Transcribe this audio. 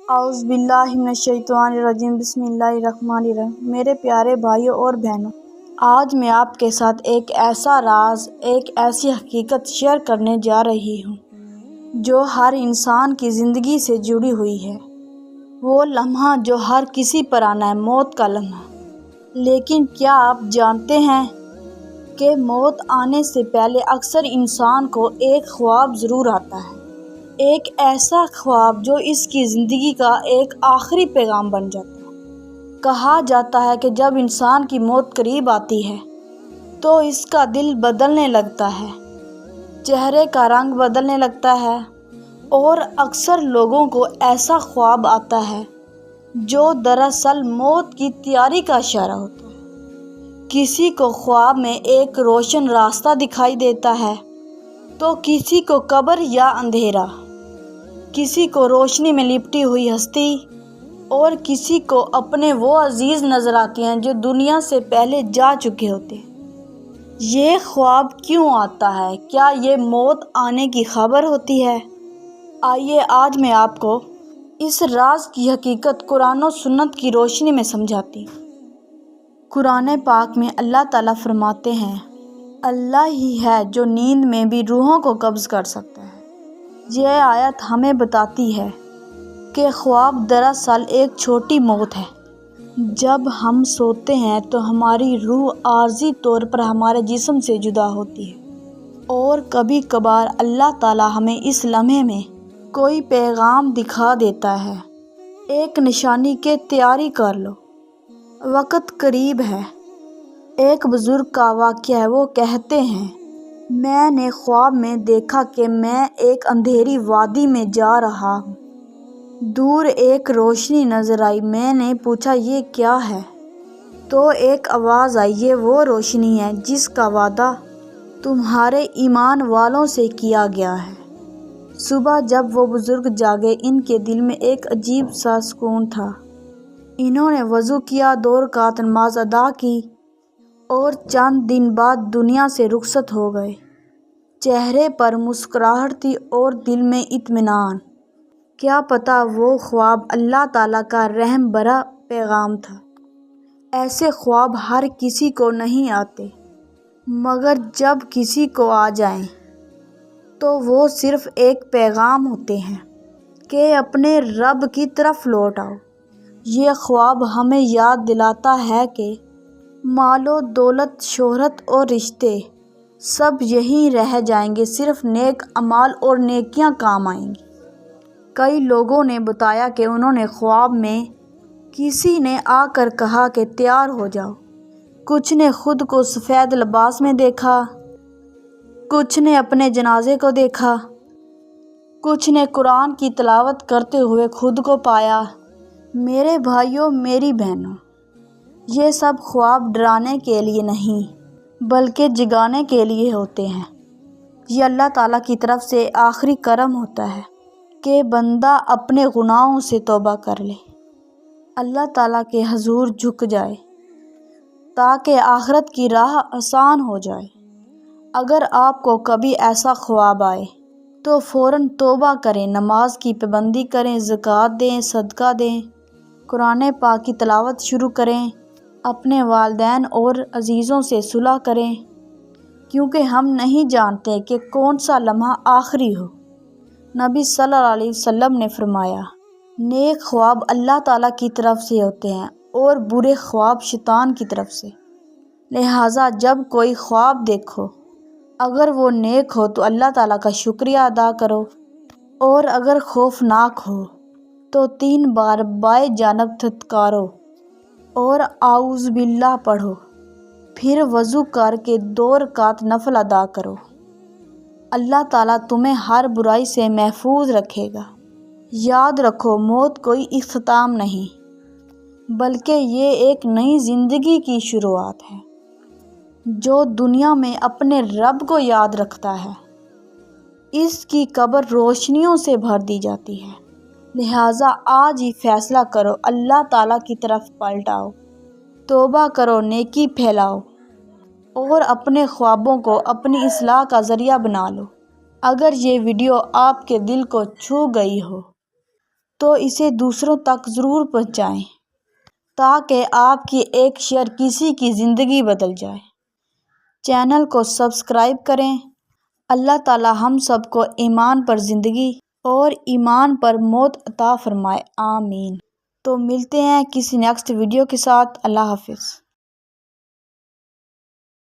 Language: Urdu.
اعوذ باللہ من الشیطان الرجیم، بسم اللہ الرحمن الرحیم۔ میرے پیارے بھائیوں اور بہنوں، آج میں آپ کے ساتھ ایک ایسا راز، ایک ایسی حقیقت شیئر کرنے جا رہی ہوں جو ہر انسان کی زندگی سے جڑی ہوئی ہے۔ وہ لمحہ جو ہر کسی پر آنا ہے، موت کا لمحہ۔ لیکن کیا آپ جانتے ہیں کہ موت آنے سے پہلے اکثر انسان کو ایک خواب ضرور آتا ہے، ایک ایسا خواب جو اس کی زندگی کا ایک آخری پیغام بن جاتا ہے۔ کہا جاتا ہے کہ جب انسان کی موت قریب آتی ہے تو اس کا دل بدلنے لگتا ہے، چہرے کا رنگ بدلنے لگتا ہے، اور اکثر لوگوں کو ایسا خواب آتا ہے جو دراصل موت کی تیاری کا اشارہ ہوتا ہے۔ کسی کو خواب میں ایک روشن راستہ دکھائی دیتا ہے تو کسی کو قبر یا اندھیرا، کسی کو روشنی میں لپٹی ہوئی ہستی، اور کسی کو اپنے وہ عزیز نظر آتے ہیں جو دنیا سے پہلے جا چکے ہوتے ہیں۔ یہ خواب کیوں آتا ہے؟ کیا یہ موت آنے کی خبر ہوتی ہے؟ آئیے آج میں آپ کو اس راز کی حقیقت قرآن و سنت کی روشنی میں سمجھاتی ہوں۔ قرآن پاک میں اللہ تعالیٰ فرماتے ہیں، اللہ ہی ہے جو نیند میں بھی روحوں کو قبض کر سکتا ہے۔ یہ آیت ہمیں بتاتی ہے کہ خواب دراصل ایک چھوٹی موت ہے۔ جب ہم سوتے ہیں تو ہماری روح عارضی طور پر ہمارے جسم سے جدا ہوتی ہے، اور کبھی کبھار اللہ تعالیٰ ہمیں اس لمحے میں کوئی پیغام دکھا دیتا ہے، ایک نشانی کہ تیاری کر لو، وقت قریب ہے۔ ایک بزرگ کا واقعہ ہے، وہ کہتے ہیں، میں نے خواب میں دیکھا کہ میں ایک اندھیری وادی میں جا رہا ہوں۔ دور ایک روشنی نظر آئی، میں نے پوچھا یہ کیا ہے؟ تو ایک آواز آئی، یہ وہ روشنی ہے جس کا وعدہ تمہارے ایمان والوں سے کیا گیا ہے۔ صبح جب وہ بزرگ جاگے، ان کے دل میں ایک عجیب سا سکون تھا۔ انہوں نے وضو کیا، 2 رکعت نماز ادا کی، اور چند دن بعد دنیا سے رخصت ہو گئے۔ چہرے پر مسکراہٹ تھی اور دل میں اطمینان۔ کیا پتہ وہ خواب اللہ تعالیٰ کا رحم بھرا پیغام تھا۔ ایسے خواب ہر کسی کو نہیں آتے، مگر جب کسی کو آ جائیں تو وہ صرف ایک پیغام ہوتے ہیں کہ اپنے رب کی طرف لوٹ آؤ۔ یہ خواب ہمیں یاد دلاتا ہے کہ مال و دولت، شہرت اور رشتے سب یہیں رہ جائیں گے، صرف نیک اعمال اور نیکیاں کام آئیں گی۔ کئی لوگوں نے بتایا کہ انہوں نے خواب میں کسی نے آ کر کہا کہ تیار ہو جاؤ۔ کچھ نے خود کو سفید لباس میں دیکھا، کچھ نے اپنے جنازے کو دیکھا، کچھ نے قرآن کی تلاوت کرتے ہوئے خود کو پایا۔ میرے بھائیوں، میری بہنوں، یہ سب خواب ڈرانے کے لیے نہیں بلکہ جگانے کے لیے ہوتے ہیں۔ یہ اللہ تعالیٰ کی طرف سے آخری کرم ہوتا ہے کہ بندہ اپنے گناہوں سے توبہ کر لے، اللہ تعالیٰ کے حضور جھک جائے تاکہ آخرت کی راہ آسان ہو جائے۔ اگر آپ کو کبھی ایسا خواب آئے تو فوراً توبہ کریں، نماز کی پابندی کریں، زکوٰۃ دیں، صدقہ دیں، قرآن پاک کی تلاوت شروع کریں، اپنے والدین اور عزیزوں سے صلح کریں، کیونکہ ہم نہیں جانتے کہ کون سا لمحہ آخری ہو۔ نبی صلی اللہ علیہ وسلم نے فرمایا، نیک خواب اللہ تعالیٰ کی طرف سے ہوتے ہیں اور برے خواب شیطان کی طرف سے۔ لہٰذا جب کوئی خواب دیکھو، اگر وہ نیک ہو تو اللہ تعالیٰ کا شکریہ ادا کرو، اور اگر خوفناک ہو تو 3 بار بائیں جانب تھتکارو اور اعوذ باللہ پڑھو، پھر وضو کر کے 2 رکعت نفل ادا کرو۔ اللہ تعالیٰ تمہیں ہر برائی سے محفوظ رکھے گا۔ یاد رکھو، موت کوئی اختتام نہیں بلکہ یہ ایک نئی زندگی کی شروعات ہے۔ جو دنیا میں اپنے رب کو یاد رکھتا ہے، اس کی قبر روشنیوں سے بھر دی جاتی ہے۔ لہٰذا آج ہی فیصلہ کرو، اللہ تعالیٰ کی طرف پلٹ آؤ، توبہ کرو، نیکی پھیلاؤ، اور اپنے خوابوں کو اپنی اصلاح کا ذریعہ بنا لو۔ اگر یہ ویڈیو آپ کے دل کو چھو گئی ہو تو اسے دوسروں تک ضرور پہنچائیں تاکہ آپ کی ایک شیئر کسی کی زندگی بدل جائے۔ چینل کو سبسکرائب کریں۔ اللہ تعالی ہم سب کو ایمان پر زندگی اور ایمان پر موت عطا فرمائے، آمین۔ تو ملتے ہیں کسی نیکسٹ ویڈیو کے ساتھ۔ اللہ حافظ۔